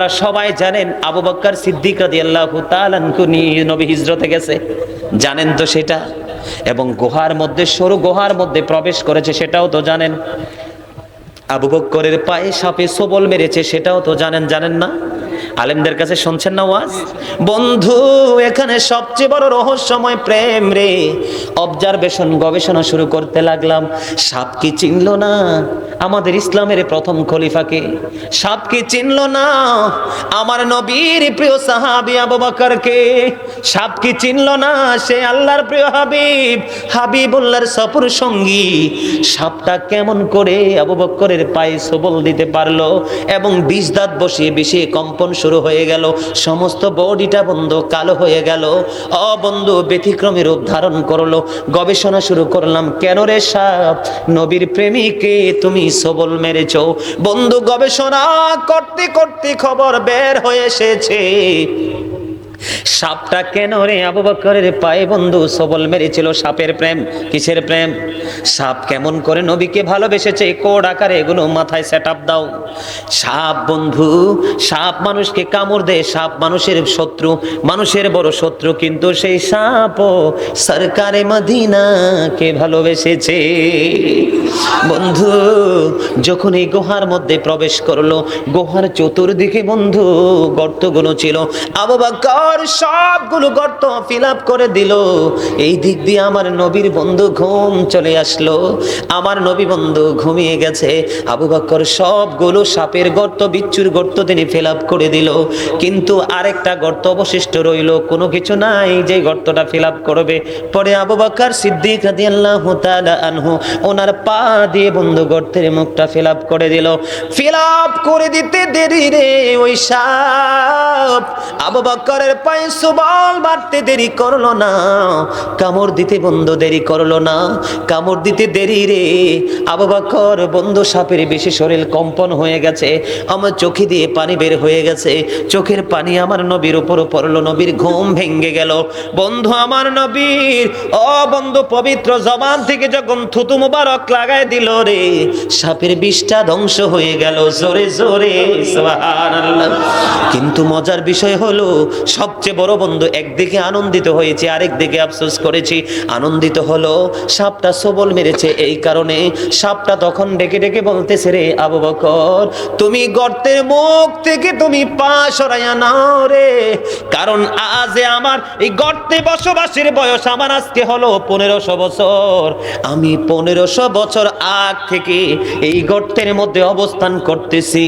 আপনারা সবাই জানেন আবু বকর সিদ্দিক রাদিয়াল্লাহু তাআলা আনহু নবী হিজরতে গেছে, জানেন তো সেটা। এবং গুহার মধ্যে, সরু গুহার মধ্যে প্রবেশ করেছে, সেটাও তো জানেন। আবু বকরের পায়ে সাপে সবল মেরেছে, সেটাও তো জানেন, জানেন না? আলেমদের কাছে শুনছেন না ওয়াজ? বন্ধু, এখানে সবচেয়ে বড় রহস্যময় প্রেম রে। অবজারভেশন, গবেষণা শুরু করতে লাগলাম। সাপ কি চিনলো না আমাদের ইসলামের প্রথম খলিফাকে? সাপ কি চিনলো না আমার নবীর প্রিয় সাহাবী আবু বকরকে? সাপ কি চিনলো না সে আল্লাহর প্রিয় হাবিব, হাবিবুল্লাহর সফর সঙ্গী? সাপটা কেমন করে আবু বকরের পায়ে সবল দিতে পারলো এবং বিষ দাঁত বসিয়ে বিষে কম্পন শুরু হয়ে গেল, সমস্ত বডিটা বন্ধ কালো হয়ে গেল। ও বন্ধু, ব্যতিক্রমী রূপ ধারণ করলো। গবেষণা শুরু করলাম, কেন রে সাপ নবীর প্রেমিকে তুমি সবল মেরেছো? বন্ধু, গবেষণা করতে করতে খবর বের হয়ে এসেছে সাপটা কেন রে আবু বকরের পায়ে বন্ধু সবল মেরেছিল। সাপের প্রেম, কিসের প্রেম? সাপ কেমন করে নবীকে ভালোবেসেছে, কোড আকারে এগুলো মাথায় সেটআপ দাও। সাপ বন্ধু, সাপ মানুষকে কামড় দেয়, সাপ মানুষের শত্রু, মানুষের বড় শত্রু, কিন্তু সেই সাপও সরকারে মদিনাকে ভালোবেসেছে। বন্ধু, যখন এই গুহার মধ্যে প্রবেশ করলো, গুহার চতুর্দিকে বন্ধু গর্তগুলো ছিল। আবু বকর সবগুলো গর্ত ফিল আপ করে দিল। এই দিক দিয়ে আমার নবীর বন্ধু ঘুম চলে আসলো। আমার নবী বন্ধু ঘুমিয়ে গেছে। আবু বকর সবগুলো সাপের গর্ত, বিচ্ছুর গর্ত তিনি ফিল আপ করে দিল, কিন্তু আরেকটা গর্ত অবশিষ্ট রইল, কোনো কিছু নাই যে গর্তটা ফিল আপ করবে। পরে আবু বকর সিদ্দিক রাদিয়াল্লাহু তাআলা আনহু ওনার পা দিয়ে বন্ধু গর্তের মুখটা ফিল আপ করে দিল। ফিল আপ করে দিতে দেরি রে, ওই সাপ আবু বকরের পায়ে সবল মারতে দেরি করলো না, কামড় দিতে বন্ধু দেরি করলো না। কামড় দিতে দেরি রে, আবু বকর বন্ধু সাপের বেশি শরীর কম্পন হয়ে গেছে, আমার চোখে দিয়ে পানি বের হয়ে গেছে। চোখের পানি আমার নবীর উপর পড়লো, নবীর ঘুম ভেঙে গেল। বন্ধু, আমার নবীর বন্ধু পবিত্র জবান থেকে যখন থুতু মুবারক লাগায় দিল রে, সাপের বিষটা ধ্বংস হয়ে গেল। জোরে জোরে সুবহানাল্লাহ। কিন্তু মজার বিষয় হলো, সবচেয়ে বড় বন্ধু, একদিকে আনন্দিত হয়েছে, আরেক দিকে আফসোস করেছি। আনন্দিত হলো সাপটা সবল মেরেছে, এই কারণে সাপটা তখন ডেকে ডেকে বলতেছে, রে আবু বকর, তুমি গর্তের মুখ থেকে তুমি পা সরাইয়া নাও রে, কারণ আজ আমার এই গর্তে বসবাসের বয়স আমার আজকে হলো 1500 বছর। আমি 1500 বছর আগ থেকে এই গর্তের মধ্যে অবস্থান করতেছি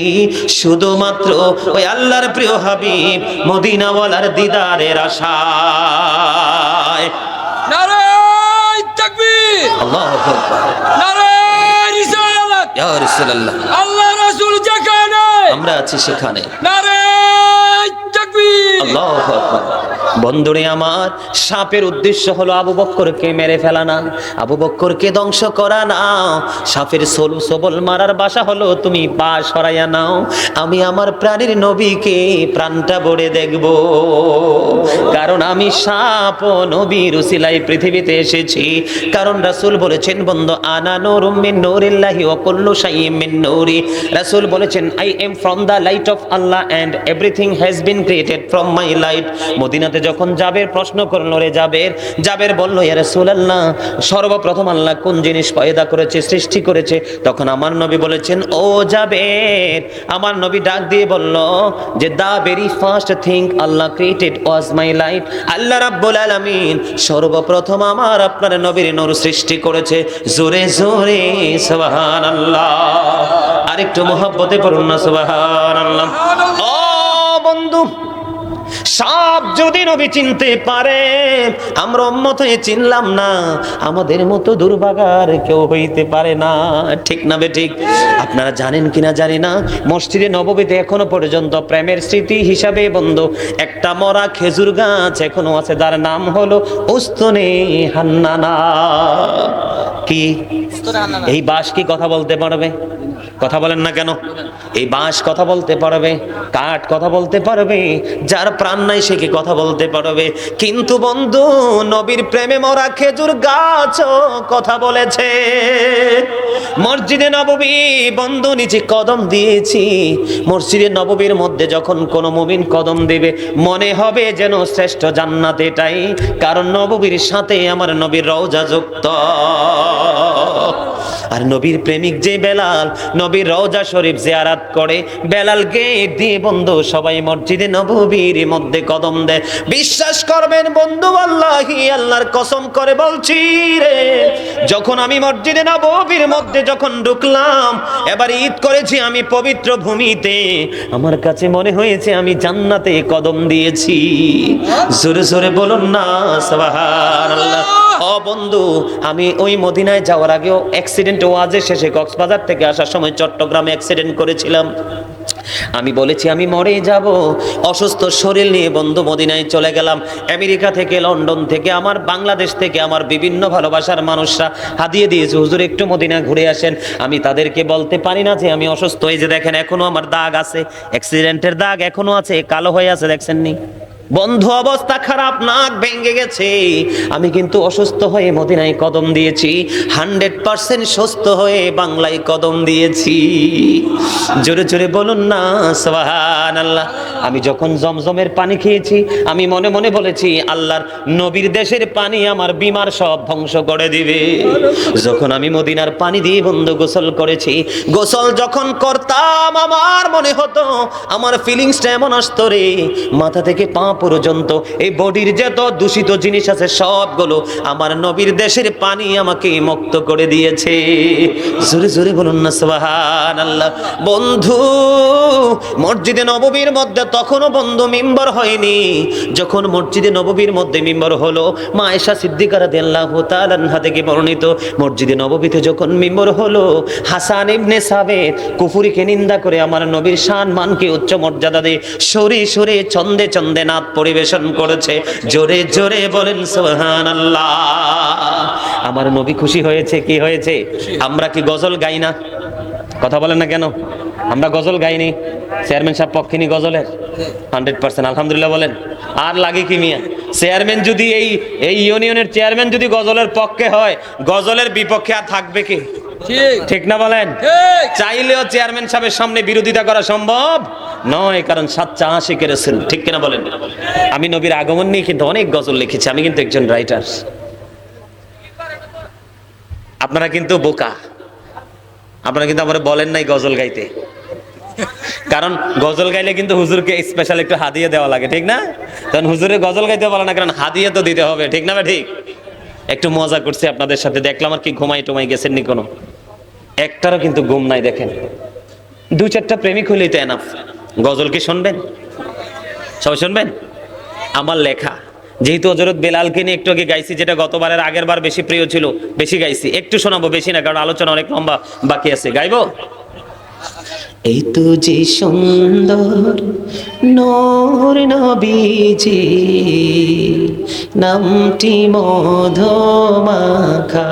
শুধুমাত্র ওই আল্লাহর প্রিয় হাবিব মদিনাওয়ালার দিদারের আশায়। নারে তাকবীর, আল্লাহু আকবার, নারে রিসালাত, ইয়া রাসূলুল্লাহ। আল্লাহ রাসূল যেখানে আমরা আছি সেখানে। নারে তাকবীর, আল্লাহু আকবার। বন্ধুরে আমার, সাপের উদ্দেশ্য হলো আবু বকরকে মেরে ফেলা না, আবু বকরকে ধ্বংস করা না। সাপের সবল মারার বাসা হলো তুমি পা সরাইয়া নাও। আমি আমার প্রাণের নবীকে প্রাণটা ভরে দেখব, কারণ আমি সাপ ও নবীর উসিলায় পৃথিবীতে এসেছি। কারণ রাসূল বলেছেন, বন্ধু, আনা নূরুম মিন নূরিল্লাহি ওয়া কুল্লু শাইইন মিন নূরি। রাসূল বলেছেন, I am from the light of Allah and everything has been created from my light. মদিনাতে যখন জাবের প্রশ্ন করলো, রে জাবের বলল, ইয়া রাসূলুল্লাহ, সর্বপ্রথম আল্লাহ কোন জিনিস পয়দা করেছে, সৃষ্টি করেছে? তখন আমার নবী বলেছেন, ও জাবের, আমার নবী ডাক দিয়ে বলল যে দা ভেরি ফার্স্ট থিং আল্লাহ ক্রিয়েটেড ওয়াজ মাই লাইট। আল্লাহ রাব্বুল আলামিন সর্বপ্রথম আমার আপনার নবীর নূর সৃষ্টি করেছে। জোরে জোরে সুবহানাল্লাহ। আরেকটু মহব্বতে পড়ুন না সুবহানাল্লাহ। ও বন্ধু, সাপ যদি নবী চিনতে পারে, আমরা উম্মত হয়ে চিনলাম না, আমাদের মতো দুর্ভাগার কেউ হইতে পারে না। ঠিক না বে ঠিক? আপনারা জানেন কিনা জানি না, মসজিদে নববীতে এখনো পর্যন্ত প্রেমের স্মৃতি হিসাবে বন্ধু একটা মরা খেজুর গাছ এখনো আছে, যার নাম হলো উস্তুনে হান্নানা। কি এই বাস কি কথা বলতে পারবে? কথা বলেন না কেন? এই বাঁশ কথা বলতে পারবে, কাঠ কথা বলতে পারবে, যার প্রাণ নাই সে কি কথা বলতে পারবে? কিন্তু বন্ধু, নবীর প্রেমে মরা খেজুর গাছও কথা বলেছে। মসজিদে নববী বন্ধু নিচে কদম দিয়েছি। মসজিদে নববীর মধ্যে যখন কোনো মুমিন কদম দেবে, মনে হবে যেন শ্রেষ্ঠ জান্নাত এটাই, কারণ নববীর সাথে আমার নবীর রওজা যুক্ত। আর নবীর প্রেমিক যে বেলাল, নবীর রওজা শরীফ জিয়ারাত করে, বেলাল গেট দিয়ে বন্ধু সবাই মসজিদে নববীর মধ্যে কদম দেয়। বিশ্বাস করবেন বন্ধু, আল্লাহি আল্লাহর কসম করে বলছি রে, যখন আমি মসজিদে নববীর মধ্যে যখন ঢুকলাম, এবার ঈদ করেছি আমি পবিত্র ভূমিতে, আমার কাছে মনে হয়েছে আমি জান্নাতে কদম দিয়েছি। জোরে জোরে বলুন না সুবহানাল্লাহ। ও বন্ধু, আমি ওই মদিনায় যাওয়ার আগেও অ্যাক্সিডেন্ট, ওয়াজের শেষে কক্সবাজার থেকে আসার সময় চট্টগ্রামে অ্যাক্সিডেন্ট করেছিলাম। আমি বলেছি আমি মরে যাব, অসুস্থ শরীর নিয়ে বন্ধু মদিনায় চলে গেলাম। আমেরিকা থেকে, লন্ডন থেকে, আমার বাংলাদেশ থেকে আমার বিভিন্ন ভালোবাসার মানুষরা হাদিয়ে দিয়েছে, হুজুর একটু মদিনা ঘুরে আসেন। আমি তাদেরকে বলতে পারি না যে আমি অসুস্থ। এই যে দেখেন, এখনো আমার দাগ আছে, অ্যাক্সিডেন্টের দাগ এখনো আছে, কালো হয়ে আছে, দেখছেন নি বন্ধু? অবস্থা খারাপ, নাক ভেঙে গেছে। আমি কিন্তু অসুস্থ হয়ে মদিনায় কদম দিয়েছি, 100% সুস্থ হয়ে বাংলায় কদম দিয়েছি। জোরে জোরে বলুন না সুবহানাল্লাহ। আমি যখন জমজমের পানি খেয়েছি, আমি মনে মনে বলেছি আল্লাহর নবীর দেশের পানি আমার বিমার সব ধ্বংস করে দিবে। যখন আমি মদিনার পানি দিয়ে বন্ধু গোসল করেছি, গোসল যখন করতাম আমার মনে হতো, আমার ফিলিংসটা এমন আসতো রে, মাথা থেকে পা পর্যন্ত এই বডির যত দূষিত জিনিস আছে সবগুলো আমার নবীর দেশের পানি আমাকে মুক্ত করে দিয়েছে। জোরে জোরে বলুন না সুবহানাল্লাহ। বন্ধু, মসজিদে নববীর মধ্যে তখনও বন্ধু মিম্বর হয়নি। যখন মসজিদে নববীর মধ্যে মিম্বর হলো, মা আয়েশা সিদ্দিকা রাদিয়াল্লাহু তাআলা আনহা থেকে বর্ণিত, মসজিদে নববীতে যখন মিম্বর হলো, হাসান ইবনে সাবিত কুফরিকে নিন্দা করে আমার নবীর শান মানকে উচ্চ মর্যাদা দিয়ে সরে সরে ছন্দে ছন্দে নাচ পরিবেশন করেছে। জোরে জোরে বলেন সুবহানাল্লাহ। আমার নবী খুশি হয়েছে। কি হয়েছে? আমরা কি গজল গাই না? কথা বলেন না কেন? আমরা গজল গাইনি? চেয়ারম্যান সাহেব পক্ষে নি গজলের? 100% আলহামদুলিল্লাহ বলেন। আর লাগে কি মিয়া? চেয়ারম্যান যদি এই ইউনিয়নের চেয়ারম্যান যদি গজলের পক্ষে হয়, গজলের বিপক্ষে আর থাকবে কি? ঠিক না বলেন? চাইলেও চেয়ারম্যান সাহেবের সামনে বিরোধিতা করা সম্ভব নয়, কারণ সাচ্চা আশিকের রাসূল। ঠিক কিনা বলেন? আমি নবীর আগমন নিয়ে কিন্তু অনেক গজল লিখেছি, আমি কিন্তু একজন রাইটার। আপনারা কিন্তু বোকা, আপনারা কিন্তু আমার বলেন নাই গজল গাইতে, কারণ গজল গাইলে কিন্তু হুজুরকে স্পেশাল একটু হাদিয়া দেওয়া লাগে, ঠিক না? তখন হুজুরে গজল গাইতে বলে না, কারণ হাদিয়া তো দিতে হবে, ঠিক না? ঠিক। একটু মজা করছি আপনাদের সাথে, দেখলাম আর কি ঘুমাই টুমাই গেছেন নি কোনো? একটারও কিন্তু ঘুম নাই। দেখেন, 2-4টা প্রেমিক হইলেই তো এনাফ। গজল কি শুনবেন? সবাই শুনবেন? আমার লেখা, যেহেতু হযরত বেলালকে নিয়ে একটু আগে গাইছি, যেটা গতবারের আগের বার বেশি প্রিয় ছিল, বেশি গাইছি, একটু শোনাবো, বেশি না, কারণ আলোচনা অনেক লম্বা বাকি আছে। গাইবো? এই তো যে সুন্দর নূর নবীজি, নামটি মধুমাখা।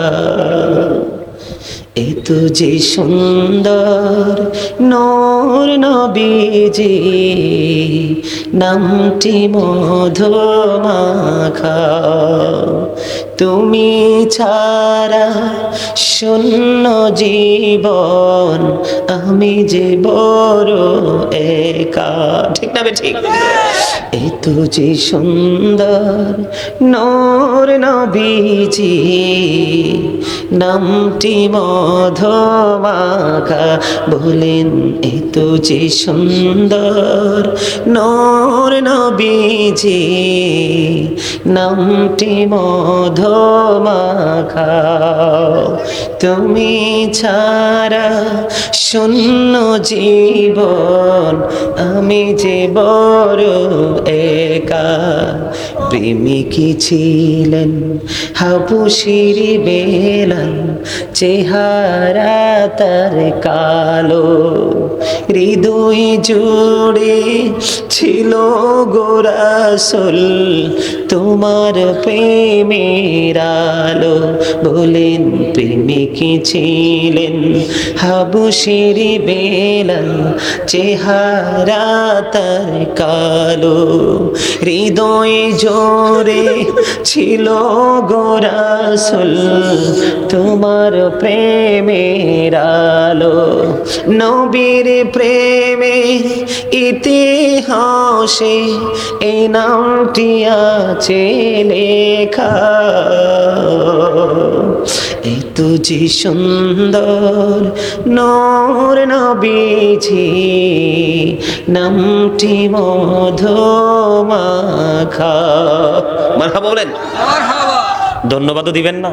এই তো যে সুন্দর নূর নবীজি, নামটি মধুমাখা। তুমি ছাড়া শূন্য জীবন, আমি যে বড় একা। ঠিক না বে? ঠিক। এই তো যে সুন্দর নূর নবীজি, নামটি মধুমাখা। বলেন, এই তো যে সুন্দর নূর নবীজি, নামটি মধুমাখা। তুমি ছাড়া শূন্য জীবন, আমি যে বড় একা। প্রেমিকী ছিলেন হাবশির বেলাল, চেহারা তার কালো, হৃদয় জুড়ে ছিল গো রাসূল তোমার প্রেমের আলো। বলেন প্রেমিক ছিলেন হাবশীর বেলাল, চেহারা তার কালো, হৃদয় জোরে ছিল গো রাসূল তোমার প্রেমের আলো। নবীর প্রেমে ইতিহাসে এই নামটি আছে লেখা, এত যে সুন্দর নূর নবীজি নামটি মধুমাখা। মারহাবা বলেন, মারহাবা। ধন্যবাদও দিবেন না?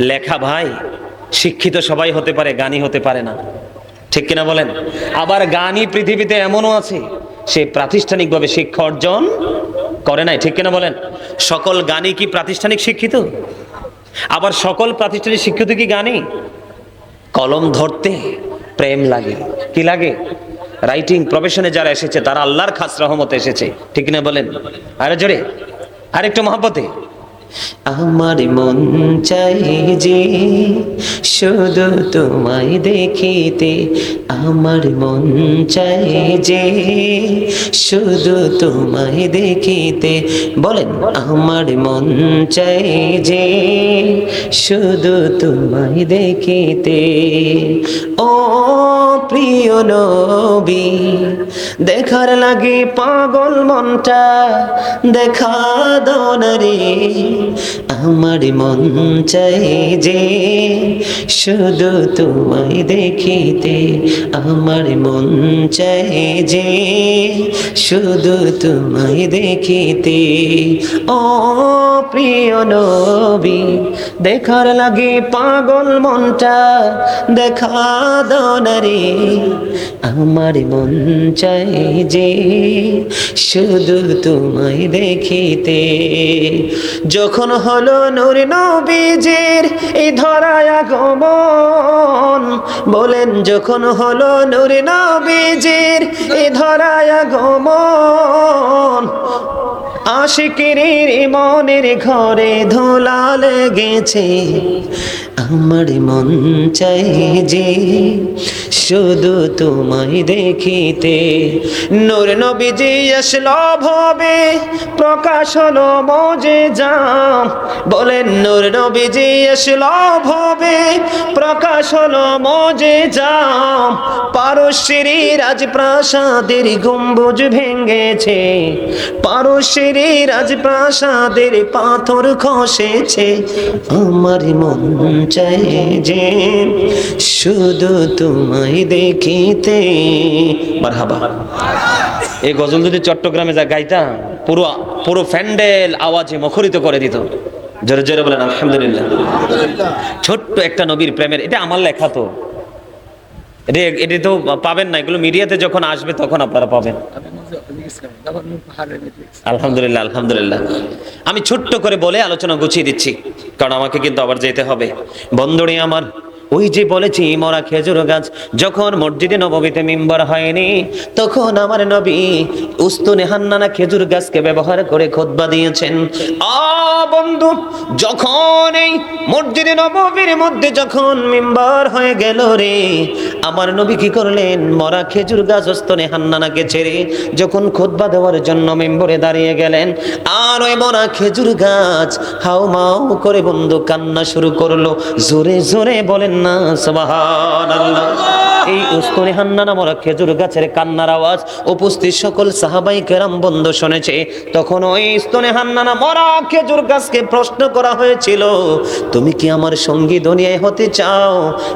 লেখা ভাই, শিক্ষিত সবাই হতে পারে, জ্ঞানী হতে পারে না, ঠিক কিনা বলেন? আবার জ্ঞানী পৃথিবীতে এমনও আছে সে প্রাতিষ্ঠানিকভাবে শিক্ষা অর্জন করে নাই, ঠিক কিনা বলেন? সকল জ্ঞানী কি প্রাতিষ্ঠানিক শিক্ষিত? আবার সকল প্রাতিষ্ঠানিক শিক্ষিত কি জ্ঞানী? কলম ধরতে প্রেম লাগে, কি লাগে? রাইটিং প্রফেশনে যারা এসেছে তারা আল্লাহর খাস রহমতে এসেছে, ঠিক কিনা বলেন? আরে জোরে, আরেকটু মহব্বতে। আমার মন চাই যে শুধু তোমায় দেখিতে, আমার মন চাই যে শুধু তোমায় দেখিতে। বলেন, আমার মন চাই যে শুধু তোমায় দেখিতে। ও প্রিয় নবী, দেখার লাগে পাগল মনটা, দেখা দাও না রে। আমার মন চাই যে শুধু তোমায় দেখিতে, আমার মন চাই যে শুধু তোমায় দেখিতে। ও প্রিয় নবী, দেখার লাগে পাগল মনটা, দেখা দাও না রে। আমার মন চাই যে শুধু তোমায় দেখিতে। যখন হলো নূর নবীজির এই ধরায় আগমন, বলেন যখন হলো নূর নবীজির এই ধরায় আগমন, আশিকের মনের ঘরে ধুলা লেগেছে। আমার মন চাই যে শুধু তোমায় দেখিতে। নূর নবীজি আসলো ভবে, প্রকাশ হলো মুজিজা। বলেন, নূর নবীজি আসলো ভবে, প্রকাশ হলো মুজিজা। পারস্যের রাজপ্রাসাদের গম্বুজ ভেঙেছে, পারস্যের রাজপ্রাসাদের পাথর খসেছে। আমার মন চাই যে শুধু তোমায় দেখিতে। মারহাবা। এই গজল যদি চট্টগ্রামে যা গাইতাম, পুরো পুরো প্যান্ডেল আওয়াজে মুখরিত করে দিত। জোরে জোরে বলেন আলহামদুলিল্লাহ। ছোট্ট একটা নবীর প্রেমের, এটা আমার লেখা তো, এটা তো পাবেন না, এগুলো মিডিয়াতে যখন আসবে তখন আপনারা পাবেন। আলহামদুলিল্লাহ আলহামদুলিল্লাহ। আমি ছোট্ট করে বলে আলোচনা গুছিয়ে দিচ্ছি, কারণ আমাকে কিন্তু আবার যেতে হবে। বন্ধুরে আমার, ওই যে বলেছি মরা খেজুর গাছ যখন মসজিদে নববীতে মিম্বর হয়নি, তখন আমার নবী উস্তুনে হান্নানা খেজুর গাছকে ব্যবহার করে খুতবা দিয়েছেন। বন্ধু, যখন এই মসজিদে নববীর মধ্যে যখন মিম্বর হয়ে গেল রে, আমার নবী কি করলেন? মরা খেজুর গাছ উস্তুনে হান্নানাকে ছেড়ে যখন খুতবা দেওয়ার জন্য মিম্বরে দাঁড়িয়ে গেলেন, আর ওই মরা খেজুর গাছ হাউ মাউ করে বন্ধু কান্না শুরু করলো। জোরে জোরে বলেন না সুবহানাল্লাহ। এই উস্তুনে হান্নানা মরা খেজুর গাছের কান্নার আওয়াজ উপস্থিত সকল সাহাবাই কেরাম বন্ধু শুনেছে। তখন ওই উস্তুনে হান্নানা মরা খেজুর গাছকে প্রশ্ন করা হয়েছিল, তুমি কি আমার সঙ্গী দুনিয়ায় হতে চাও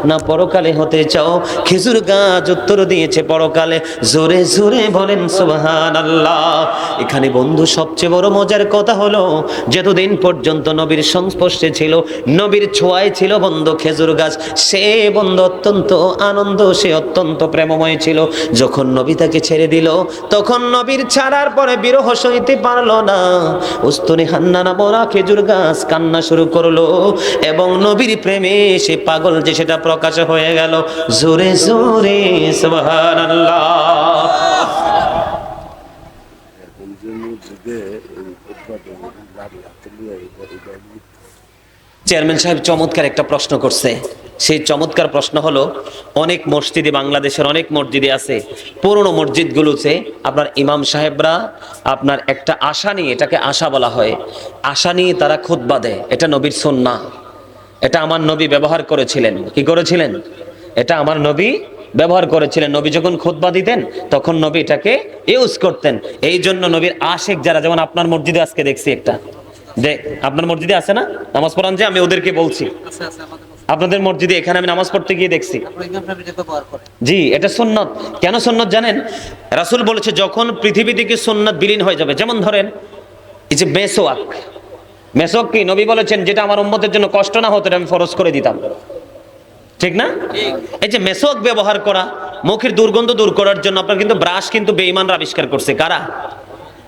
না পরকালে হতে চাও? খেজুর গাছ উত্তর দিয়েছে পরকালে। জোরে জোরে বলেন সুবহানাল্লাহ। এখানে বন্ধু সবচেয়ে বড় মজার কথা হলো, যতদিন পর্যন্ত নবীর সংস্পর্শে ছিল, নবীর ছোঁয়ায় ছিল বন্ধু খেজুর গাছ, সে বন্ধু অত্যন্ত আনন্দ, সে অত্যন্ত প্রেমময় ছিল। যখন নবী তাকে ছেড়ে দিল, তখন নবীর ছাড়ার পরে বিরহ সইতে পারলো না। উস্তুনি হান্নানা বড়া খেজুর গাছ কান্না শুরু করলো, এবং নবীর প্রেমে সে পাগল যে সেটা প্রকাশ হয়ে গেল। জোরে জোরে সুবহানাল্লাহ। চেয়ারম্যান সাহেব চমৎকার একটা প্রশ্ন করছে। সেই চমৎকার প্রশ্ন হলো, অনেক মসজিদে, বাংলাদেশের অনেক মসজিদে আছে, পুরনো মসজিদগুলোতে আপনার ইমাম সাহেবরা আপনার একটা আশা নিয়ে, এটাকে আশা বলা হয়, আশা নিয়ে তারা খুতবা দেয়। এটা নবীর সুন্নাহ, এটা আমার নবী ব্যবহার করেছিলেন। কি করেছিলেন? এটা আমার নবী ব্যবহার করেছিলেন। নবী যখন খুতবা দিতেন তখন নবী এটাকে ইউজ করতেন। এই জন্য নবীর আশিক যারা, যেমন আপনার মসজিদে আজকে দেখছি একটা, যে আপনার মসজিদে আছে না নামাজ পড়ান, যে আমি ওদেরকে বলছি, আপনাদের মসজিদে এখানে আমি নামাজ পড়তে গিয়ে দেখছি। জি, এটা সুন্নত। কেন সুন্নত জানেন? রাসূল বলেছে যখন পৃথিবী থেকে সুন্নত বিলীন হয়ে যাবে, যেমন ধরেন এই যে মেসওয়াক, মেসওয়াক কি নবী বলেছেন যেটা আমার উম্মতের জন্য কষ্ট না হতো আমি ফরজ করে দিতাম, ঠিক না? এই যে মেসওয়াক ব্যবহার করা, মুখের দুর্গন্ধ দূর করার জন্য আপনার কিন্তু ব্রাশ কিন্তু বেঈমানরা আবিষ্কার করছে। কারা?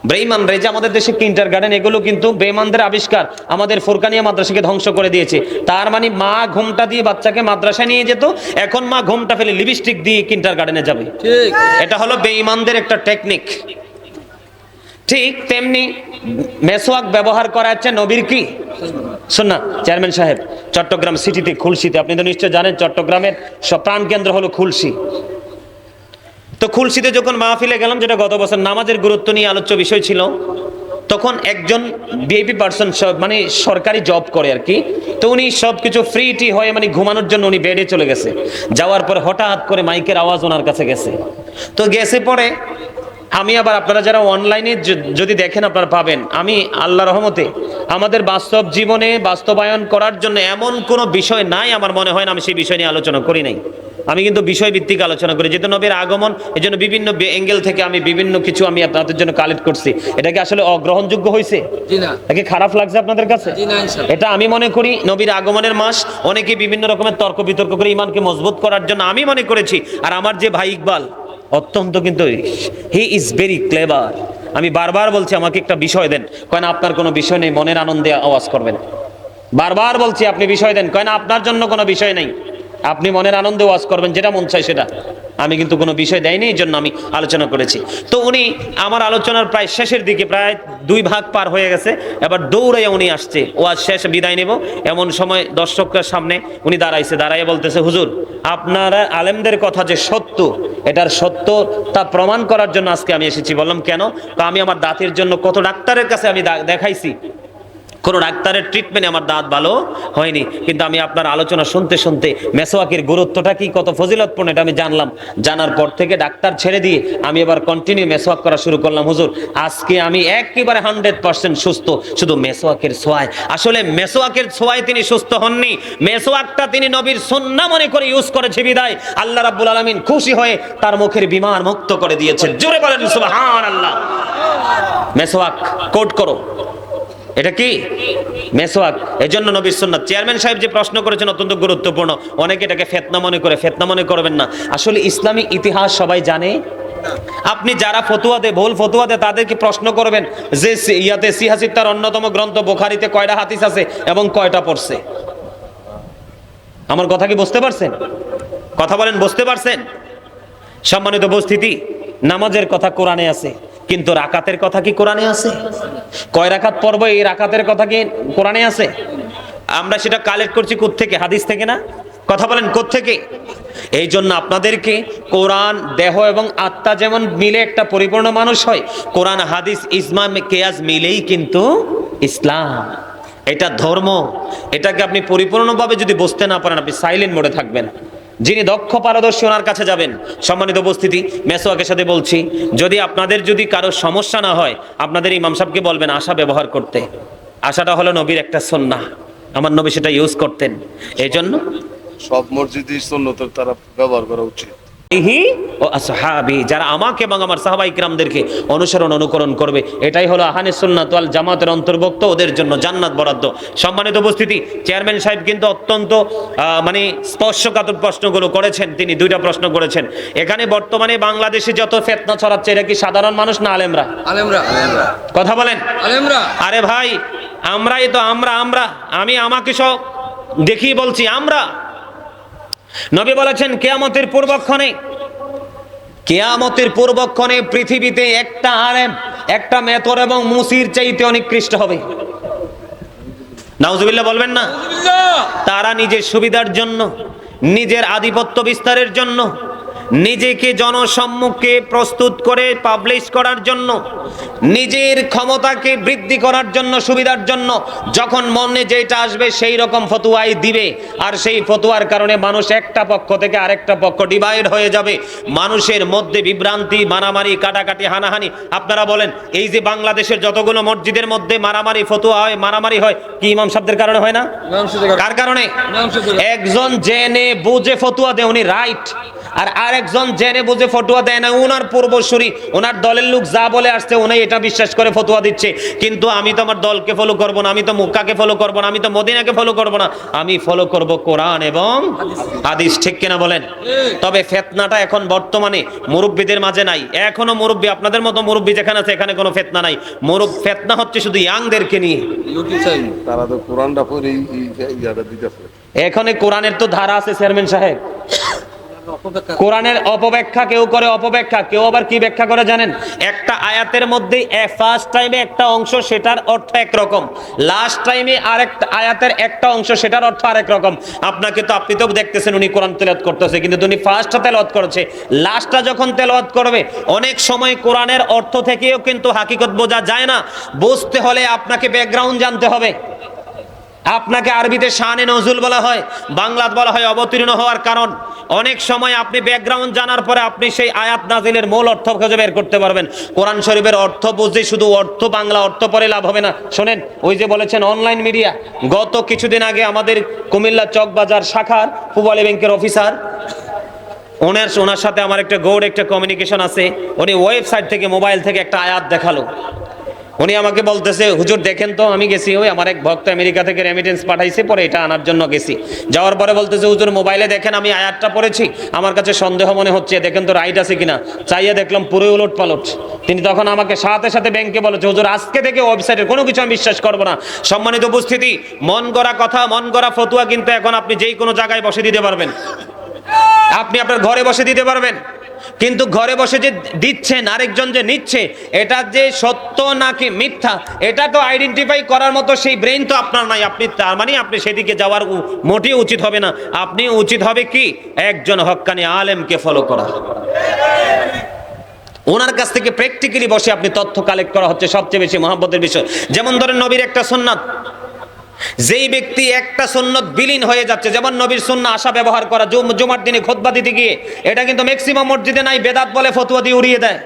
বেঈমানরা। যে আমাদের দেশে কিন্ডারগার্টেন, এগুলো কিন্তু বেঈমানদের আবিষ্কার। আমাদের ফুরকানিয়া মাদ্রাসাকে ধ্বংস করে দিয়েছে। তার মানে মা ঘুমটা দিয়ে বাচ্চাকে মাদ্রাসায় নিয়ে যেত, এখন মা ঘুমটা ফেলে লিপস্টিক দিয়ে কিন্ডারগার্টেনে যাবে। ঠিক, এটা হলো বেঈমানদের একটা টেকনিক। ঠিক তেমনি মেসওয়াক ব্যবহার করা হচ্ছে নবীর কি সুন্নাহ। চেয়ারম্যান সাহেব, চট্টগ্রাম সিটিতে খুলশিতে, আপনি তো নিশ্চয় জানেন চট্টগ্রামের সব প্রাণ কেন্দ্র হলো খুলশি। তো খুলশিতে যখন মাহফিলে গেলাম, যেটা গত বছর নামাজের গুরুত্ব নিয়ে আলোচ্য বিষয় ছিল, তখন একজন ভিআইপি পার্সন, মানে সরকারি জব করে আর কি, তো উনি সবকিছু ফ্রিটি হয়ে মানে ঘুমানোর জন্য উনি বেডে চলে গেছে। যাওয়ার পরে হঠাৎ করে মাইকের আওয়াজ ওনার কাছে গেছে। তো গেছে পরে আমি আবার, আপনারা যারা অনলাইনে যদি দেখেন আপনারা পাবেন, আমি আল্লাহর রহমতে আমাদের বাস্তব জীবনে বাস্তবায়ন করার জন্য এমন কোনো বিষয় নাই আমার মনে হয় না আমি সেই বিষয় নিয়ে আলোচনা করি নাই। আমি কিন্তু বিষয় ভিত্তিক আলোচনা করি, যেহেতু নবীর আগমন, এই জন্য বিভিন্ন অ্যাঙ্গেল থেকে আমি বিভিন্ন কিছু আমি আপনাদের জন্য কালেক্ট করছি। এটা কি আসলে অগ্রহণযোগ্য হয়েছে? নাকি খারাপ লাগছে আপনাদের কাছে? এটা আমি মনে করি নবীর আগমনের মাস, অনেকে বিভিন্ন রকমের তর্ক বিতর্ক করে ইমানকে মজবুত করার জন্য আমি মনে করেছি। আর আমার যে ভাই ইকবাল, অত্যন্ত কিন্তু হি ইজ ভেরি ক্লেভার। আমি বারবার বলছি আমাকে একটা বিষয় দেন, কয় না আপনার কোনো বিষয় নেই, মনের আনন্দে আওয়াজ করবেন। বারবার বলছি আপনি বিষয় দেন, কয় না আপনার জন্য কোনো বিষয় নেই, আপনি মনের আনন্দে ওয়াজ করবেন, যেটা মন চায় সেটা। আমি কিন্তু কোনো বিষয় দেয়নি, এই জন্য আমি আলোচনা করেছি। তো উনি আমার আলোচনার প্রায় শেষের দিকে, প্রায় 2 ভাগ পার হয়ে গেছে, এবার দৌড়াইয়া উনি আসছে, ওয়াজ শেষ, বিদায় নেব এমন সময় দর্শকদের সামনে উনি দাঁড়াইছে, দাঁড়াইয়া বলতেছে, হুজুর আপনারা আলেমদের কথা যে সত্য, এটার সত্যতা প্রমাণ করার জন্য আজকে আমি এসেছি। বললাম কেন? তো আমি আমার দাঁতের জন্য কত ডাক্তারের কাছে আমি দেখাইছি, কোনো ডাক্তারের ট্রিটমেন্টে আমার দাঁত ভালো হয়নি, কিন্তু আমি আপনার আলোচনা শুনতে শুনতে মেসওয়াকের গুরুত্বটা কি, কত ফজিলতপূর্ণ, এটা আমি জানলাম। জানার পর থেকে ডাক্তার ছেড়ে দিয়ে আমি এবার কন্টিনিউ মেসওয়াক করা শুরু করলাম। হুজুর আজকে আমি একেবারে 100% সুস্থ, শুধু মেসওয়াকের ছোঁয়ায়। আসলে মেসওয়াকের ছোঁয়ায় তিনি সুস্থ হননি, মেসওয়াকটা তিনি নবীর সুন্নাহ মনে করে ইউজ করেছে বিদায় আল্লাহ রাব্বুল আলামিন খুশি হয়ে তার মুখের বিমার মুক্ত করে দিয়েছেন। জোরে বলেন সুবহানাল্লাহ। মেসওয়াক কোট করো, এটা কি মেসওয়াক, এজন্য নবীর সুন্নাত। চেয়ারম্যান সাহেব যে প্রশ্ন করেছেন অত্যন্ত গুরুত্বপূর্ণ। অনেকে এটাকে ফিতনা মনে করে, ফিতনা মনে করবেন না। আসলে ইসলামিক ইতিহাস সবাই জানে। আপনি যারা ফতোয়া দেয়, ভুল ফতোয়া দেয়, তাদেরকে প্রশ্ন করবেন যে ইয়াতে সিহাসিত্তার অন্যতম গ্রন্থ বুখারীতে কয়টা হাদিস আছে এবং কয়টা পড়ছে। আমার কথা কি বুঝতে পারছেন? কথা বলেন, বুঝতে পারছেন? সম্মানিত উপস্থিতি, নামাজের কথা কোরআনে আছে, কিন্তু রাকাতের কথা কি কোরআনে আছে? কয় রাকাত পড়ব এই রাকাতের কথা কি কোরআনে আছে? আমরা সেটা কালেক্ট করছি কোত্থেকে? হাদিস থেকে না? কথা বলেন কোত্থেকে? এই জন্য আপনাদেরকে কোরআন, দেহ এবং আত্মা যেমন মিলে একটা পরিপূর্ণ মানুষ হয়, কোরআন, হাদিস, ইজমা, কিয়াস মিলেই কিন্তু ইসলাম। এটা ধর্ম। এটাকে আপনি পরিপূর্ণভাবে যদি বুঝতে না পারেন, আপনি সাইলেন্ট মোডে থাকবেন। যিনি দক্ষ পারদর্শী ওনার কাছে যাবেন। সম্মানিত উপস্থিতি, মেসওয়াকের সাথে বলছি, যদি আপনাদের যদি কারো সমস্যা না হয়, আপনাদের ইমাম সাহেবকে বলবেন আশা ব্যবহার করতে। আশাটা হলো নবীর একটা সুন্নাহ, আমার নবী সেটা ইউজ করতেন। এই জন্য সব মসজিদে সুন্নত তারা ব্যবহার করা উচিত। ইহি ও আসহাবি, যারা আমাকে এবং আমার সাহাবায়ে কিরামদেরকে অনুসরণ অনুকরণ করবে, এটাই হলো আহলে সুন্নাত ওয়াল জামাতের অন্তর্ভুক্ত, ওদের জন্য জান্নাত বরাদ্দ। সম্মানিত উপস্থিতি, চেয়ারম্যান সাহেব কিন্তু অত্যন্ত মানে স্পর্শকাতর প্রশ্নগুলো করেছেন। তিনি দুইটা প্রশ্ন করেছেন। এখানে বর্তমানে বাংলাদেশে যত ফিতনা ছড়াচ্ছে, এটা কি সাধারণ মানুষ না আলেমরা? আলেমরা। কথা বলেন। আলেমরা। আরে ভাই, আমরাই তো, আমরা আমি আমাকে সব দেখি বলছি আমরা। নবী বলেছেন কিয়ামতের পূর্বক্ষণে পৃথিবীতে একটা আলেম, একটা মেতর এবং মুসির চাইতে নিকৃষ্ট হবে। নাউজুবিল্লাহ বলবেন না? তারা নিজের সুবিধার জন্য, নিজের আধিপত্য বিস্তারের জন্য, নিজেকে জনসম্মুখে প্রস্তুত করে পাবলিশ করার জন্য, নিজের ক্ষমতাকে বৃদ্ধি করার জন্য, সুবিধার জন্য যখন মনে যেটা আসবে সেই রকম ফতোয়াই দিবে। আর সেই ফতোয়ার কারণে মানুষ একটা পক্ষ থেকে আরেকটা পক্ষ ডিভাইড হয়ে যাবে। মানুষের মধ্যে বিভ্রান্তি, মারামারি, কাটাকাটি, হানাহানি। আপনারা বলেন, এই যে বাংলাদেশের যতগুলো মসজিদের মধ্যে মারামারি ফতোয়া হয়, মারামারি হয়, কি ইমাম সাহেবদের কারণে হয় না? কার কারণে? একজন জেনে বুঝে ফতোয়া দেয়, উনি রাইট। আর আরেকজন জেনে বুঝে ফতোয়া দেয় না, ওনার পূর্বসূরি, ওনার দলের লোক যা বলে আসছে উনি এটা বিশ্বাস করে ফতোয়া দিচ্ছে। কিন্তু আমি তো আমার দলকে ফলো করব না, আমি তো মক্কাকে ফলো করব না, আমি তো মদিনাকে ফলো করব না, আমি ফলো করব কোরআন এবং হাদিস। ঠিক কিনা বলেন? তবে ফিতনাটা এখন বর্তমানে মুরব্বীদের মাঝে নাই। এখনো মুরব্বী, আপনাদের মতো মুরব্বী যেখানে আছে এখানে কোনো ফিতনা নাই। ফিতনা হচ্ছে শুধু ইয়াংদেরকে নিয়ে। তারা তো কোরআনটা পড়ে ইয়াটা দিতেছে। এখানে কোরআনের তো ধারা আছে চেয়ারম্যান সাহেব। কোরআনের অপব্যাখ্যা কেউ করে, অপব্যাখ্যা কেউ আবার কি ব্যাখ্যা করে জানেন? একটা আয়াতের মধ্যে ফার্স্ট টাইমে একটা অংশ, সেটার অর্থ একরকম, লাস্ট টাইমে আরেকটা আয়াতের একটা অংশ, সেটার অর্থ আরেক রকম। আপনি তো দেখতেছেন উনি কোরআন তেলাওয়াত করতেছে, কিন্তু উনি ফার্স্টটা তেলাওয়াত করেছে, লাস্টটা যখন তেলাওয়াত করবে অনেক সময় কোরআনের অর্থ থেকেও কিন্তু হাকিকত বোঝা যায় না। বুঝতে হলে আপনাকে ব্যাকগ্রাউন্ড জানতে হবে। আপনাকে আরবিতে শানে নজুল বলা হয়, বাংলাতে বলা হয় অবতীর্ণ হওয়ার কারণ। অনেক সময় আপনি ব্যাকগ্রাউন্ড জানার পরে আপনি সেই আয়াত নাজিলের মূল অর্থ খুঁজে বের করতে পারবেন। কোরআন শরীফের অর্থ বুঝে শুধু অর্থ, বাংলা অর্থ পরে লাভ হবে না। শোনেন, ওই যে বলেছেন অনলাইন মিডিয়া, গত কিছুদিন আগে আমাদের কুমিল্লা চকবাজার শাখার পূবালী ব্যাংকের অফিসার, ওনার সাথে আমার একটা একটা কমিউনিকেশন আছে। উনি ওয়েবসাইট থেকে, মোবাইল থেকে একটা আয়াত দেখালো। উনি আমাকে বলতেছে, হুজুর দেখেন তো। আমি গেছি, ওই আমার এক ভক্ত আমেরিকা থেকে রেমিটেন্স পাঠাইছে, পরে এটা আনার জন্য গেছি। যাওয়ার পরে বলতেছে, হুজুর মোবাইলে দেখেন আমি আয়াতটা পড়েছি, আমার কাছে সন্দেহ মনে হচ্ছে, দেখেন তো রাইট আছে কিনা। চাইয়ে দেখলাম পুরোই উলট পালট। তিনি তখন আমাকে সাথে সাথে ব্যাংকে বলেছে, হুজুর আজকে থেকে ওয়েবসাইটের কোনো কিছু আমি বিশ্বাস করবো না। সম্মানিত উপস্থিতি, মন গড়া কথা, মন গড়া ফতুয়া কিন্তু এখন আপনি যেই কোনো জায়গায় বসে দিতে পারবেন। আপনি আপনার ঘরে বসে দিতে পারবেন, কিন্তু ঘরে বসে যে দিচ্ছেন, আরেকজন যে নিচ্ছে, এটা যে সত্য নাকি মিথ্যা এটা তো আইডেন্টিফাই করার মতো সেই ব্রেইন তো আপনার নাই। আপনি তার মানে আপনি সেদিকে যাওয়ার মোটেই উচিত হবে না। আপনি উচিত হবে কি, একজন হক্কানি আলেমকে ফলো করা। ওনার কাছ থেকে প্র্যাকটিক্যালি বসে আপনি তথ্য কালেক্ট করা হচ্ছে সবচেয়ে বেশি মহব্বতের বিষয়। যেমন ধরেন নবীর একটা সুন্নাত, যেই ব্যক্তি একটা সুন্নত বিলীন হয়ে যাচ্ছে, যেমন নবীর সুন্নাহ আশা ব্যবহার করা জুমার দিনে খুতবা দিতে গিয়ে, এটা কিন্তু ম্যাক্সিমাম মসজিদে নাই, বেদাত বলে ফতোয়া দিয়ে উড়িয়ে দেয়।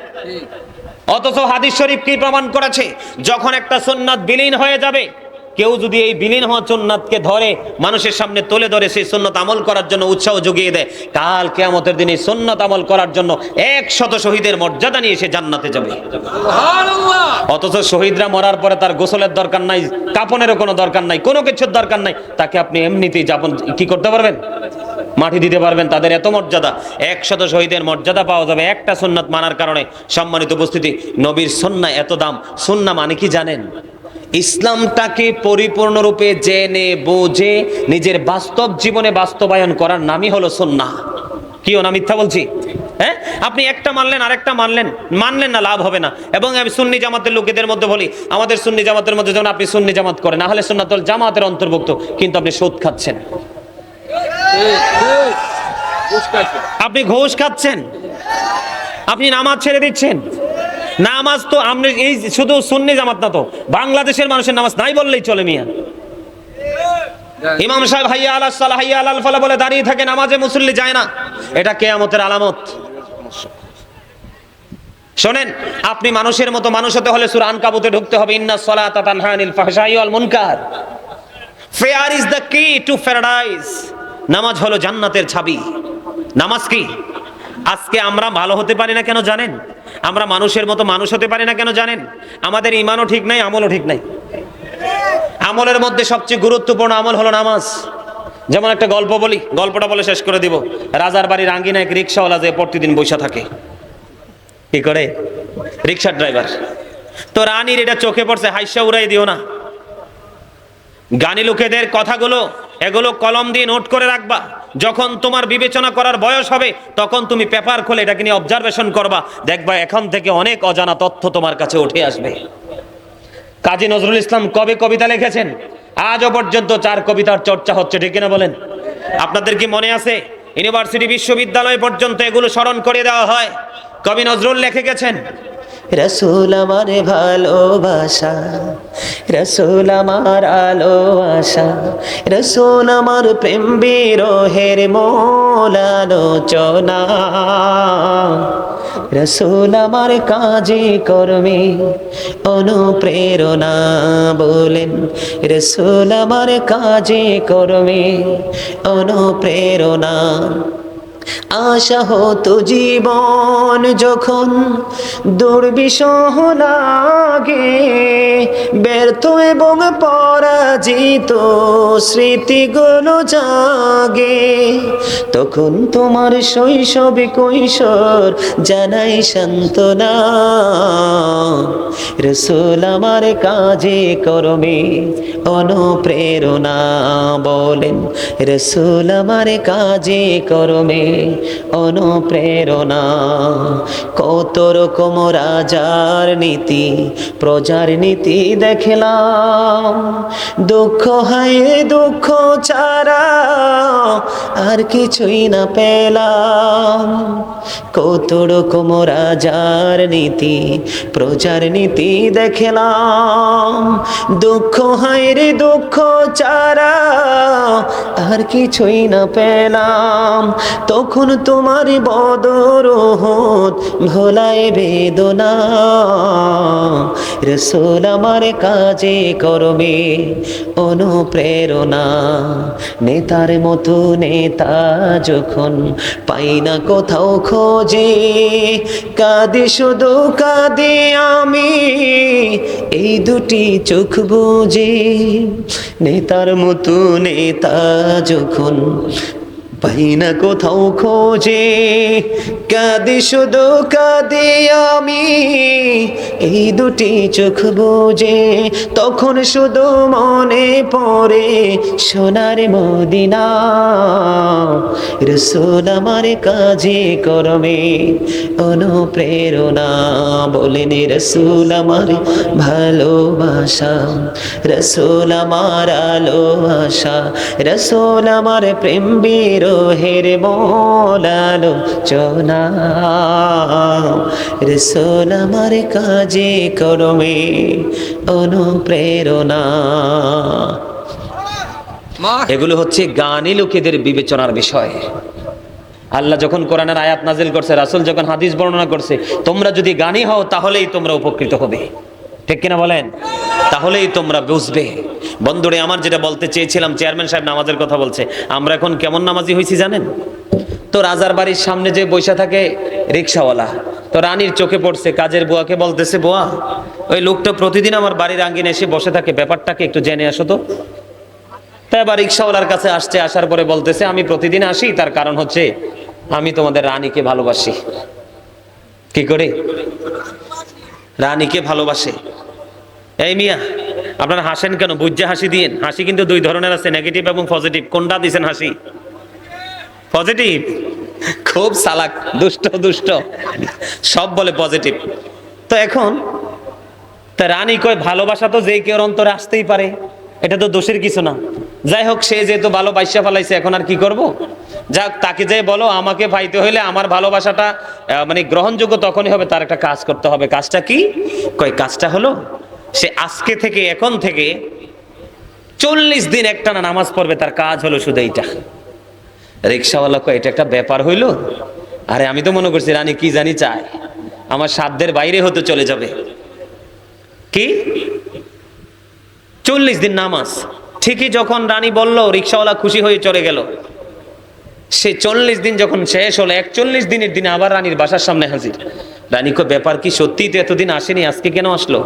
অথচ হাদিস শরীফ কি প্রমাণ করেছে? যখন একটা সুন্নাত বিলীন হয়ে যাবে, কেউ যদি এই বিলীন হওয়া সুন্নাতকে ধরে মানুষের সামনে তুলে ধরে সেই সুন্নাত আমল করার জন্য উৎসাহ জুগিয়ে দেয়, কাল কিয়ামতের দিনে সুন্নাত আমল করার জন্য 100 শহীদের মর্যাদা নিয়ে সে জান্নাতে যাবে। সুবহানাল্লাহ। অথচ শহীদরা মরার পরে তার গোসলের দরকার নাই, কাপনেরও কোনো দরকার নাই, কোনো কিছুর দরকার নাই, তাকে আপনি এমনিতেই যাপন কি করতে পারবেন, মাটি দিতে পারবেন। তাদের এত মর্যাদা, 100 শহীদের মর্যাদা পাওয়া যাবে একটা সুন্নাত মানার কারণে। সম্মানিত উপস্থিতি, নবীর সুন্নাহ এত দাম। সুন্নাহ মানে কি জানেন? ইসলামটাকে পরিপূর্ণরূপে জেনে বুঝে নিজের বাস্তব জীবনে বাস্তবায়ন করার নামই হলো সুন্নাহ। কি না মিথ্যা বলছি? হ্যাঁ, আপনি একটা মানলেন আরেকটা মানলেন না, লাভ হবে না। এবং আমি সুন্নি জামাতের লোকেদের মধ্যে বলি, আমাদের সুন্নি জামাতের মধ্যে যেমন আপনি সুন্নি জামাত করেন, না হলে সুন্নাতুল জামাতের অন্তর্ভুক্ত, কিন্তু আপনি সুদ খাচ্ছেন, আপনি ঘুষ খাচ্ছেন, আপনি নামাজ ছেড়ে দিচ্ছেন। নামাজ তো আপনি এই শুধু সুন্নি জামাত না, তো বাংলাদেশের মানুষের নামাজ নাই বললেই চলে মিয়া। ইমাম সাহেব হাইয়া আলাস সালাহ হাইয়া আলাল ফালাহ বলে দাঁড়িয়ে থাকে, নামাজে মুসল্লি যায় না, এটা কিয়ামতের আলামত। শোনেন, আপনি মানুষের মতো মানুষ হতে হলে সূরা আনকাবুতে ঢুকতে হবে, ইন্নাস সালাতা তানহা আনিল ফাহশাই ওয়াল মুনকার। ফেয়ার ইজ দ্য কি টু প্যারাডাইস। নামাজ হলো জান্নাতের চাবি। নামাজ কি? আজকে আমরা ভালো হতে পারি না কেন জানেন? আমরা মানুষের মতো মানুষ হতে পারি না কেন জানেন? আমাদের ঈমানও ঠিক নাই, আমলও ঠিক নাই। আমলের মধ্যে সবচেয়ে গুরুত্বপূর্ণ আমল হলো নামাজ। যেমন একটা গল্প বলি, গল্পটা বলে শেষ করে দিব। রাজার বাড়ির আঙ্গিনা এক রিক্সাওয়ালা যে প্রতিদিন বসে থাকে। কি করে? রিক্সার ড্রাইভার। তো রানীর এটা চোখে পড়ছে, হাইসা উড়াই দিও না। জ্ঞানী লোকেদের কথাগুলো এগুলো কলম দিয়ে নোট করে রাখবা। যখন তোমার বিবেচনা করার বয়স হবে তখন তুমি পেপার খুলে এটাকে নিয়ে অবজারভেশন করবা, দেখবা এখন থেকে অনেক অজানা তথ্য তোমার কাছে উঠে আসবে। কাজী নজরুল ইসলাম কবে কবিতা লিখেছেন? আজও পর্যন্ত 4 কবিতার চর্চা হচ্ছে, ঠিক কিনা বলেন? আপনাদের কি মনে আছে? ইউনিভার্সিটি বিশ্ববিদ্যালয় পর্যন্ত এগুলো স্মরণ করে দেওয়া হয়। কবি নজরুল লিখে গেছেন, রসুল আমার ভালোবাসা, রসুল আমার আলো আশা, রসুল আমার প্রেম বিরহের মূল আলোচনা, রসুল আমার কাজে কর্মে অনুপ্রেরণা। বলেন, রসুল আমার কাজে কর্মে অনুপ্রেরণা। আশা হতো জীবন যখন দুর্বিষহ লাগে, ব্যর্থ এবং পরাজিত স্মৃতিগুলো জাগে, তখন তোমার শৈশবে কৈশোর জানাই সান্ত্বনা। রসুল আমার কাজে কর্মে অনুপ্রেরণা। বলেন, রসুল আমার কাজে কর্মে অনুপ্রেরণা। কত রকম রাজার নীতি প্রজার নীতি দেখলাম, দুঃখ হায় দুঃখ ছাড়া আর কিছুই না পেলাম। কত রকম রাজার নীতি প্রজার নীতি দেখলাম, দুঃখ হায় রে দুঃখ ছাড়া আর কিছুই না পেলাম। তখন তোমার বদর উহুদ ভোলায় বেদনা। রসুল আমার কাজে কর্মে অনুপ্রেরণা। নেতার মতো নেতা যখন পাই না কোথাও খোঁজে, কাঁদি শুধু কাঁদি আমি এই দুটি চোখ বুঝে। নেতার মতো নেতা যখন পাই না কোথাও খোঁজে, কাঁদি শুধু কাঁদি আমি এই দুটি চোখ বুঝে। তখন শুধু মনে পড়ে সোনার মদিনা। রসুল আমার কাজে কর্মে অনুপ্রেরণা। বলেন, রসুল আমার ভালোবাসা, রসুল আমার আলো আশা, রসুল আমার প্রেম বিরহের মূল আলোচনা। রসুল আমার কাজে কর্মে অনুপ্রেরণা। এগুলো হচ্ছে জ্ঞানী লোকেদের বিবেচনার বিষয়। আল্লাহ যখন কোরআনের আয়াত নাজিল করছে, রাসূল যখন হাদিস বর্ণনা করছে, তোমরা যদি জ্ঞানী হও তাহলেই তোমরা উপকৃত হবে, ঠিক কিনা বলেন? তাহলেই তোমরা বুঝবে। বন্ধুরে আমার যেটা বলতে চেয়েছিলাম, চেয়ারম্যান সাহেব নামাজের কথা বলছে, আমরা এখন কেমন নামাজি হয়েছি জানেন তো? রাজার বাড়ির সামনে যে বৈশা থাকে রিক্সাওয়ালা, তো রানীর চোখে পড়ছে, কাজের বুয়াকে বলতেছে, বুয়া ওই লোকটা প্রতিদিন আমার বাড়ির আঙ্গিনে এসে বসে থাকে, ব্যাপারটাকে একটু জেনে আসো তো। তাই আবার রিক্সাওয়ালার কাছে আসছে, আসার পরে বলতেছে, আমি প্রতিদিন আসি, তার কারণ হচ্ছে আমি তোমাদের রানীকে ভালোবাসি। কি করে? রানীকে ভালোবাসে। এই মিয়া, আপনারা হাসেন কেন? বুঝে হাসি দিয়েন। হাসি কিন্তু 2 ধরনের আছে, নেগেটিভ এবং পজিটিভ। কোনটা দিছেন হাসি? পজিটিভ। খুব চালাক, দুষ্ট দুষ্ট, সব বলে পজিটিভ। তো এখন তা রানী কয়, ভালোবাসা তো যে কেউ অন্তরে আসতেই পারে, এটা তো দোষের কিছু না। যাই হোক, সে যেহেতু ভালোবাসা ফেলাইছে, এখন আর কি করব? যাক, তাকে যে বলো আমাকে পাইতে হইলে আমার ভালোবাসাটা মানে গ্রহণযোগ্য তখনই হবে, তার একটা কাজ করতে হবে। কাজটা কি? কয় কাজটা হলো সে আজকে থেকে, এখন থেকে 40 দিন একটানা নামাজ পড়বে, তার কাজ হলো শুধু এইটা। রিক্সাওয়ালা কয়, এটা একটা ব্যাপার হইলো? আরে আমি তো মনে করছি রানী কি জানি চায়, আমার সাধ্যের বাইরে হতে চলে যাবে। কি 40 দিন নামাজ? ঠিকই যখন রানী বলল, রিক্সাওয়ালা খুশি হয়ে চলে গেল। সে 40 দিন যখন শেষ হলো, 41 দিনের দিনে আবার রানীর বাসার সামনে হাজির। রানী কো ব্যাপার কি, সত্যি তো এতদিন আসেনি, আজকে কেন আসলো?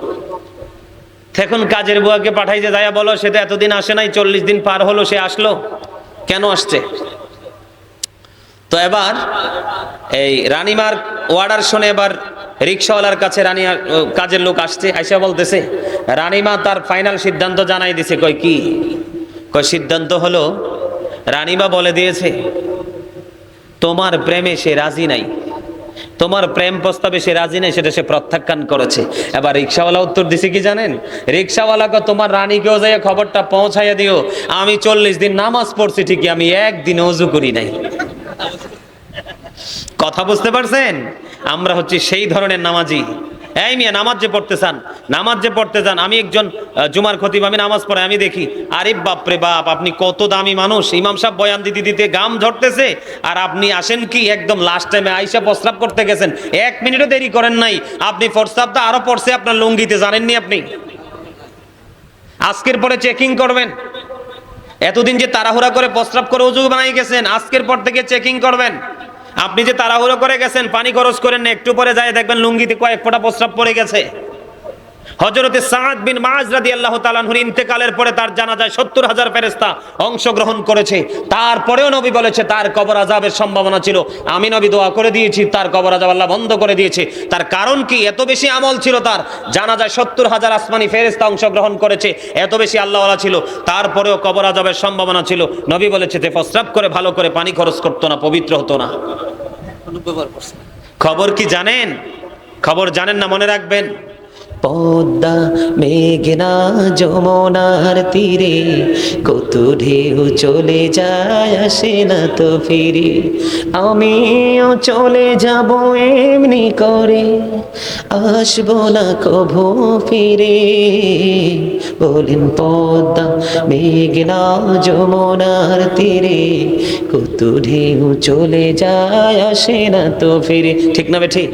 এখন কাজের বুয়াকে পাঠাইছে, যাইয়া বলো সে তো এতদিন আসে নাই, 40 দিন পার হলো, সে আসলো, কেন আসছে? তো এবার এই রানীমার অর্ডার শুনে এবার রিক্সাওয়ালার কাছে রানী কাজের লোক আসছে, আইসা বলতেছে রানীমা তার ফাইনাল সিদ্ধান্ত জানাই দিছে। কয় কি? কয় সিদ্ধান্ত হলো রানীমা বলে দিয়েছে তোমার প্রেমে সে রাজি নাই, তোমার প্রেম প্রস্তাবে সে রাজি নাই, সেটা সে প্রত্যাখ্যান করেছে। এবার রিক্সাওয়ালা উত্তর দিছে কি জানেন? রিক্সাওয়ালাকে তোমার রানীকেও যাই খবরটা পৌঁছাইয়া দিও, আমি 40 দিন নামাজ পড়ছি ঠিকই, আমি একদিন ওযু করি নাই। কথা বুঝতে পারছেন? আমরা হচ্ছে সেই ধরনের নামাজি। এই মিয়া, নামাজ যে পড়তে চান, নামাজ যে পড়তে যান, আমি একজন জুমার খতিব, আমি নামাজ পড়ে আমি দেখি, আরে বাপ রে বাপ, আপনি কত দামি মানুষ, ইমাম সাহেব বয়ান দিতে দিতে গাম ঝরতেছে, আর আপনি আসেন কি একদম লাস্ট টাইমে আইসা প্রস্রাব করতে গেছেন, 1 মিনিটও দেরি করেন নাই, আপনি প্রস্রাবটা আরো পড়ছে আপনার লুঙ্গিতে, জানেননি আপনি? আজকের পরে চেকিং করবেন, এতদিন যে তাড়াহুড়া করে প্রস্রাব করে ওযু বানাই গেছেন, আজকের পর থেকে চেকিং করবেন। আপনি যে তাড়াহুড়ো করে গেছেন, পানি খরচ করেন না, একটু পরে যায় দেখবেন লুঙ্গিতে কয়েক ফোঁটা প্রস্রাব পড়ে গেছে। হযরতে সাদ বিন মুআজ রাদিয়াল্লাহু তাআলা আনহুর ইন্তেকালের পরে তার জানাজায় 70,000 ফেরেশতা অংশগ্রহণ করেছে। তারপরেও নবী বলেছে তার কবর আযাবের সম্ভাবনা ছিল, আমি নবী দোয়া করে দিয়েছি তার কবর আযাব আল্লাহ বন্ধ করে দিয়েছে। তার কারণ কি? এত বেশি আমল ছিল তার, জানাজায় 70,000 আসমানি ফেরেশতা অংশগ্রহণ করেছে, এত বেশি আল্লাহওয়ালা ছিল, তারপরেও কবর আযাবের সম্ভাবনা ছিল। নবী বলেছে যে প্রস্রাব করে ভালো করে পানি খরচ করতো না, পবিত্র হতো না। খবর কি জানেন? খবর জানেন না? মনে রাখবেন, পদ্মা মেঘনা যমুনার তীরে কত ঢেউ চলে যায়, আসে না তো ফিরে, আমিও চলে যাব এমনি করে, আসবো না কভু ফিরে। বলেন পদ্মা মেঘনা যমুনার তীরে কত ঢেউ চলে যায়, আসে না তো ফিরে। ঠিক না বে ঠিক?